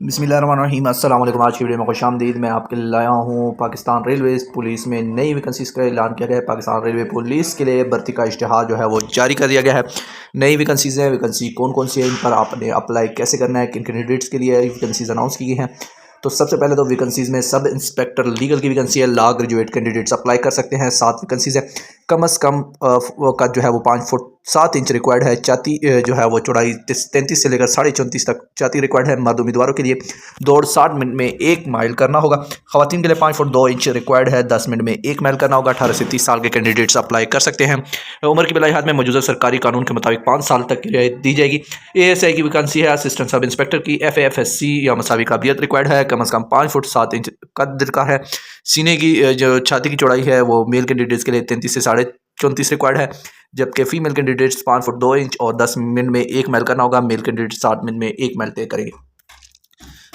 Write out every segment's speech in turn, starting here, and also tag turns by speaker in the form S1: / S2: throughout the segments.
S1: बिस्मिल्लाहिर्रहमानिर्रहीम अस्सलाम वालेकुम। आज की वीडियो में खुशामदीद। मैं आपके लिए लाया हूँ पाकिस्तान रेलवे पुलिस में नई वैकेंसीज़ का ऐलान किया गया है। पाकिस्तान रेलवे पुलिस के लिए भर्ती का इश्तिहार जो है वो जारी कर दिया गया है। नई वैकेंसीज़ हैं। वैकेंसी कौन कौन सी है, इन पर आपने अप्लाई कैसे करना है, किन कैंडिडेट्स के लिए वैकेंसीज़ अनाउंस की गई हैं। तो सबसे पहले तो वैकेंसीज़ में सब इंस्पेक्टर लीगल की वैकेंसी है। लॉ ग्रेजुएट कैंडिडेट्स अप्लाई कर सकते हैं। 7 वैकेंसीज़ है। कम अज़ कम वो का जो है वो 5 फुट 7 इंच रिक्वायर्ड है। छाती जो है वो चौड़ाई 33 से लेकर 34.5 तक छाती रिक्वायर्ड है। मर्द उम्मीदवारों के लिए दौड़ 60 मिनट में 1 माइल करना होगा। ख़वातीन के लिए 5 फुट 2 इंच रिक्वायर्ड है। 10 मिनट में 1 माइल करना होगा। 18 से 30 साल के कैंडिडेट्स अप्लाई कर सकते हैं। उम्र की बिलाई हाथ में मौजूदा सरकारी कानून के मुताबिक 5 साल तक की रियायत दी जाएगी। ASI की वैकेंसी है। असिस्टेंट सब इंस्पेक्टर की FAFSC या मसावी काबिलियत रिक्वायर्ड है। कम अज़ कम 5 फुट 7 इंच कद दरकार है। सीने की जो छाती की चौड़ाई है वो मेल कैंडिडेट्स के लिए 33 से 34 रिक्वायर्ड है, जबकि फीमेल कैंडिडेट्स 5 फुट 2 इंच और 10 मिनट में 1 माइल करना होगा। मेल कैंडिडेट 60 मिनट में 1 माइल तय करेंगे।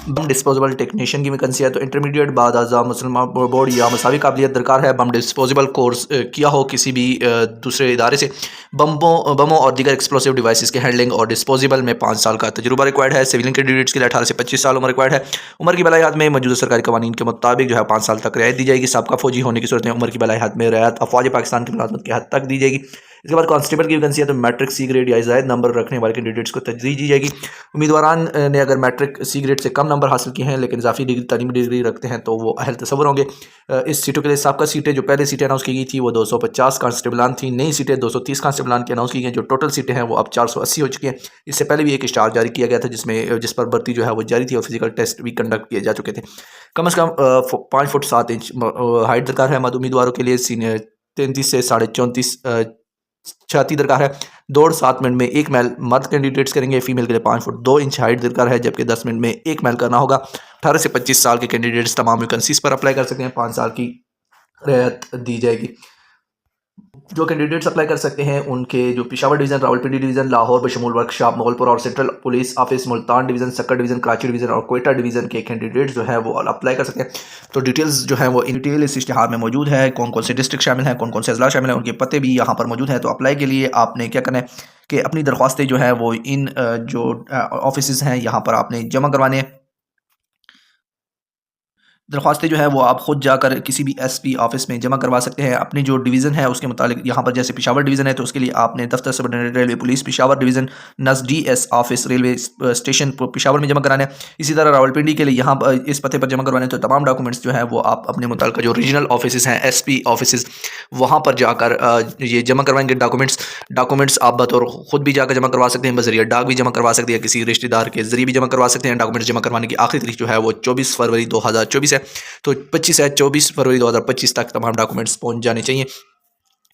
S1: बम डिस्पोजेबल टेक्नीशियन की वैकेंसी है। तो इंटरमीडिएट बाद आज़ा मुसलमान बोर्ड या मसावी काबिलियत दरकार है। बम डिस्पोजेबल कोर्स किया हो किसी भी दूसरे इदारे से। बमों और दीगर एक्सप्लोसिव डिवाइसेस के हैंडलिंग और डिस्पोजेबल में 5 साल का तजुर्बा रिक्वायर्ड है। सिविलियन कैंडिडेट्स के लिए 18 से 25 साल उम्र रिक्वायर्ड है। उम्र की बलायात में मौजूदा सरकारी कवानीन के मुताबिक जो है 5 साल तक रियायत दी जाएगी। सबका फौजी होने की सूरत में उम्र की बलायात में रियायत अफवाज पाकिस्तान की मुलाजमत की हद तक दी जाएगी। इसके बाद कांस्टेबल की वैकेंसी है। तो मैट्रिक C ग्रेड या जायद नंबर रखने वाले कैंडिडेट्स को तरजीह दी जाएगी। उम्मीदवारान ने अगर मैट्रिक C ग्रेड से कम नंबर हासिल किए हैं लेकिन इजाफी डिग्री तालीमी डिग्री रखते हैं तो वो अहल तसव्वुर होंगे। इस सीटों के लिए सबका सीटें जो पहले सीटें अनाउंस की गई थी वो 250 कांस्टेबलान थी। नई सीटें 230 कांस्टेबलान की अनाउंस की गई। जो टोटल सीटें हैं वो अब 480 हो चुकी हैं। इससे पहले भी एक इश्तिहार जारी किया गया था जिस पर भर्ती जो है वो जारी थी और फिजिकल टेस्ट भी कंडक्ट किए जा चुके थे। कम अज़ कम 5 फुट 7 इंच हाइट दरकार है। मर्द उम्मीदवारों के लिए सीनियर 33 से 34.5 छाती दरकार है। दौड़ 7 मिनट में 1 माइल मर्द कैंडिडेट्स करेंगे। फीमेल के लिए 5 फुट 2 इंच हाइट दरकार है, जबकि 10 मिनट में 1 माइल करना होगा। 18 से 25 साल के कैंडिडेट्स तमाम वैकेंसीज पर अप्लाई कर सकते हैं। 5 साल की रियायत दी जाएगी। जो कैंडिडेट्स अप्लाई कर सकते हैं उनके जो पेशावर डिवीज़न, रावलपिंडी डिवीज़न, लाहौर बशमूल वर्कशॉप, मुगलपुर और central police office, Multan division, Sukkur division, Karachi division और कोयटा डिवीज़न के कैंडिडेट्स जो है वो अप्लाई कर सकते हैं। तो डिटेल्स जो है वो इन डिटेल इस इश्तिहार में मौजूद है। कौन कौन से डिस्ट्रिक्ट शामिल हैं, कौन कौन से अजला शामिल हैं, उनके पते भी यहाँ पर मौजूद हैं। तो अप्लाई के लिए आपने क्या करना है कि अपनी दरख्वास्तें जो है वो इन जो ऑफिस हैं यहाँ पर आपने जमा करवाने हैं। दरख्वास्तें जो है वो आप खुद जाकर किसी भी SP ऑफिस में जमा करवा सकते हैं। अपनी जो डिवीज़न है उसके मुताबिक यहाँ पर जैसे पेशावर डिवीज़न है तो उसके लिए आपने दफ्तर superintendent railway police Peshawar division NSDS office railway station Peshawar में जमा कराना है। इसी तरह रावलपिंडी के लिए यहाँ इस पते पर जमा करवाने। तो तमाम डॉक्यूमेंट्स जो है वो आप अपने मुताल्लिक़ जो रीजनल ऑफिस हैं SP ऑफिस वहाँ पर जाकर ये जमा करवाएंगे। डॉक्यूमेंट्स आप बतौर खुद भी जाकर जमा करवा सकते हैं, बज़रिया डाक भी जमा करवा सकते हैं, किसी रिश्तेदार के जरिए भी जमा करवा सकते हैं। डॉक्यूमेंट्स जमा करवाने की आखिरी तारीख जो है वो 24 फरवरी 2024 है। तो 25 है 24 फरवरी 2025 तक तमाम डॉक्यूमेंट्स पहुंच जाने चाहिए।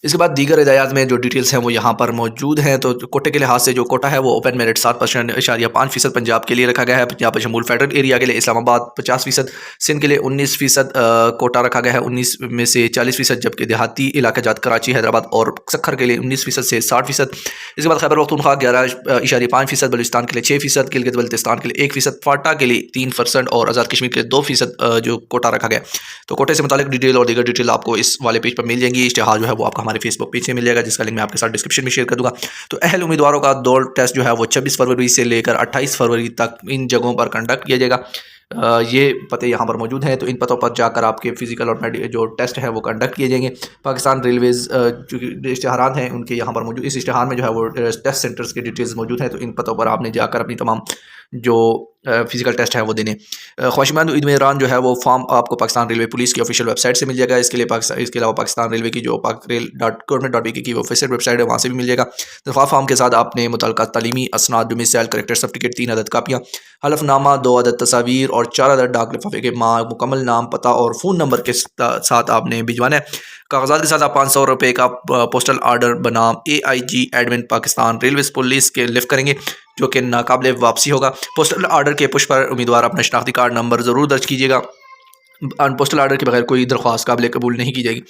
S1: इसके बाद दीगर हिदायत में जो डिटेल्स हैं वो यहाँ पर मौजूद हैं। तो कोटे के लिहाज से जो कोटा है वो ओपन मेरिट 7.5% पंजाब के लिए रखा गया है। पंजाब पर शमूल फेडरल एरिया के लिए इस्लामाबाद 50%, सिंध के लिए 19% कोटा रखा गया है, 19 में से 40%, जबकि देहाती इलाका जात कराची, हैदराबाद और सखर के लिए 19% से 60%। इसके बाद खैबर पख्तूनख्वा 11.5%, बलूचिस्तान के लिए 6%, गिलगित बल्तिस्तान के लिए 1%, फाटा के लिए 3% और आज़ाद कश्मीर के लिए 2% जो कोटा रखा गया। तो कोटे से मुतालिक डिटेल और दीगर डिटेल आपको इस वाले पेज पर मिल जाएंगी। इश्तिहार जो है वो आपका हमारे फेसबुक पेज से मिल जाएगा, जिसका लिंक मैं आपके साथ डिस्क्रिप्शन में शेयर कर दूंगा। तो अहल उम्मीदवारों का दौड़ टेस्ट जो है वो 26 फरवरी से लेकर 28 फरवरी तक इन जगहों पर कंडक्ट किया जाएगा। ये पते यहाँ पर मौजूद हैं। तो इन पतों पर जाकर आपके फिजिकल और जो टेस्ट है वो कंडक्ट किए जाएंगे। पाकिस्तान रेलवेज़ जो इश्तिहारात हैं उनके यहाँ पर मौजूद, इस इश्तिहार में जो है वो टेस्ट सेंटर्स की डिटेल्स मौजूद हैं। तो इन पतों पर आपने जाकर अपनी तमाम जो फिजिकल टेस्ट है वो देने। ख्वाहिशमंद उम्मीदवार जो है वो फॉर्म आपको पाकिस्तान रेलवे पुलिस की ऑफिशियल वेबसाइट से मिल जाएगा। इसके अलावा पाकिस्तान रेलवे की जो pakrail.government.bk की ऑफिशियल वेबसाइट है वहाँ से भी मिल जाएगा। दरख्वास्त फॉर्म के साथ आपने मुतल्लिका तालीमी असनाद, डोमिसाइल करेक्टर सर्टिफिकेट 3 अदद कापियाँ, हलफनामा 2 अदद तस्वीर और 4 अदद डाक लिफाफे के मुकम्मल नाम, पता और फ़ोन नंबर के साथ आपने भिजवाना है। कागजात के साथ आप 500 रुपये का पोस्टल आर्डर बनाम AIG admin Pakistan railway police के लिफ्ट करेंगे, जो कि नाकाबिले वापसी होगा। पोस्टल आर्डर के पुश पर उम्मीदवार अपना शनाख्ती कार्ड नंबर ज़रूर दर्ज कीजिएगा। पोस्टल आर्डर के बगैर कोई दरख्वास्त काबिल कबूल नहीं की जाएगी।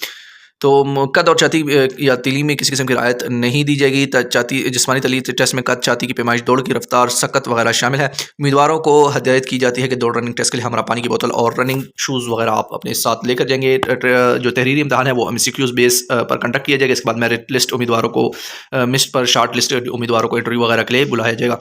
S1: तो कद और छाती या तिली में किसी किस्म की रियायत नहीं दी जाएगी। छाती जिस्मानी तली टेस्ट में कद, छाती की पैमाइश, दौड़ की रफ्तार, सकत वगैरह शामिल है। उम्मीदवारों को हदायत की जाती है कि दौड़ रनिंग टेस्ट के लिए हमारा पानी की बोतल और रनिंग शूज़ वगैरह आप अपने साथ लेकर जाएंगे। जो तहरीरी इम्तहान है वो MCQs बेस पर कंडक्ट किया जाएगा। इसके बाद मेरिट लिस्ट उम्मीदवारों को मिस्ट पर शॉर्ट लिस्ट उम्मीदवारों को इंटरव्यू वगैरह के लिए बुलाया जाएगा।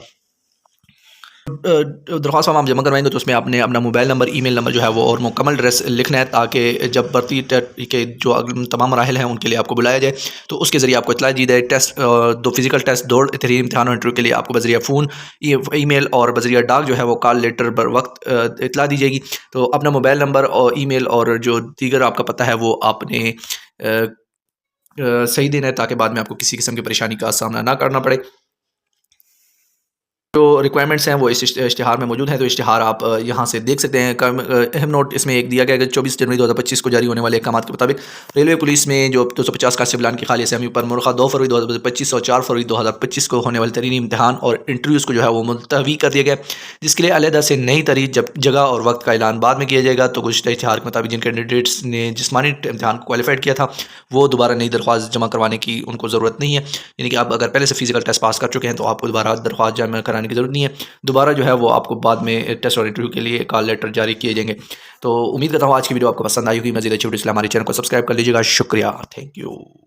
S1: दरख्वास्त फॉर्म आप जमा करवाएंगे तो उसमें आपने अपना मोबाइल नंबर, ईमेल नंबर जो है वो और मुकम्मल एड्रेस लिखना है, ताकि जब भर्ती के जो तमाम मराहल हैं उनके लिए आपको बुलाया जाए तो उसके ज़रिए आपको इतला दी जाए। टेस्ट, 2 फिजिकल टेस्ट, 2 तहरीरी इम्तहान और इंटरव्यू के लिए आपको बज़रिया फ़ोन, ईमेल और बज़रिया डाक जो है वो कॉल लेटर बर वक्त इतला दी जाएगी। तो अपना मोबाइल नंबर और ईमेल और जो दीगर आपका पता है वो आपने सही देना है, ताकि बाद में आपको किसी किस्म की परेशानी का सामना ना करना पड़े। जो रिक्वायरमेंट्स हैं वो इस इश्तिहार में मौजूद हैं, तो इश्तिहार आप यहाँ से देख सकते हैं। अहम नोट इसमें एक दिया गया है कि 24 जनवरी 2025 को जारी होने वाले अहकाम के मुताबिक रेलवे पुलिस में जो 250 कांस्टेबलान की खाली असामी पर मुल्का 2 फरवरी 2025 और 4 फरवरी 2025 को होने वाले तरीनी इम्तहान और इंटरव्यूज़ को जो है वो मुलतवी कर दिया गया, जिसके लिए अलहदा से नई तारीख, जगह और वक्त का ऐलान बाद में किया जाएगा। तो कुछ इश्तिहार के मुताबिक जिन कैंडिडेट्स ने जिस्मानी इम्तहान को क्वालिफाइड किया था वो दोबारा नई दरख्वास्त जमा करवाने की उनको ज़रूरत नहीं है। यानी कि आप अगर पहले से फिजिकल टेस्ट पास कर चुके हैं तो आपको दोबारा दरख्वास्त जमा कराने की ज़रूरत नहीं है। दोबारा जो है वो आपको बाद में टेस्ट और इंटरव्यू के लिए कॉल लेटर जारी किए जाएंगे। तो उम्मीद करता हूँ आज की वीडियो आपको पसंद आई होगी। मज़ीद अच्छी वीडियो हमारे चैनल को सब्सक्राइब कर लीजिएगा। शुक्रिया, थैंक यू।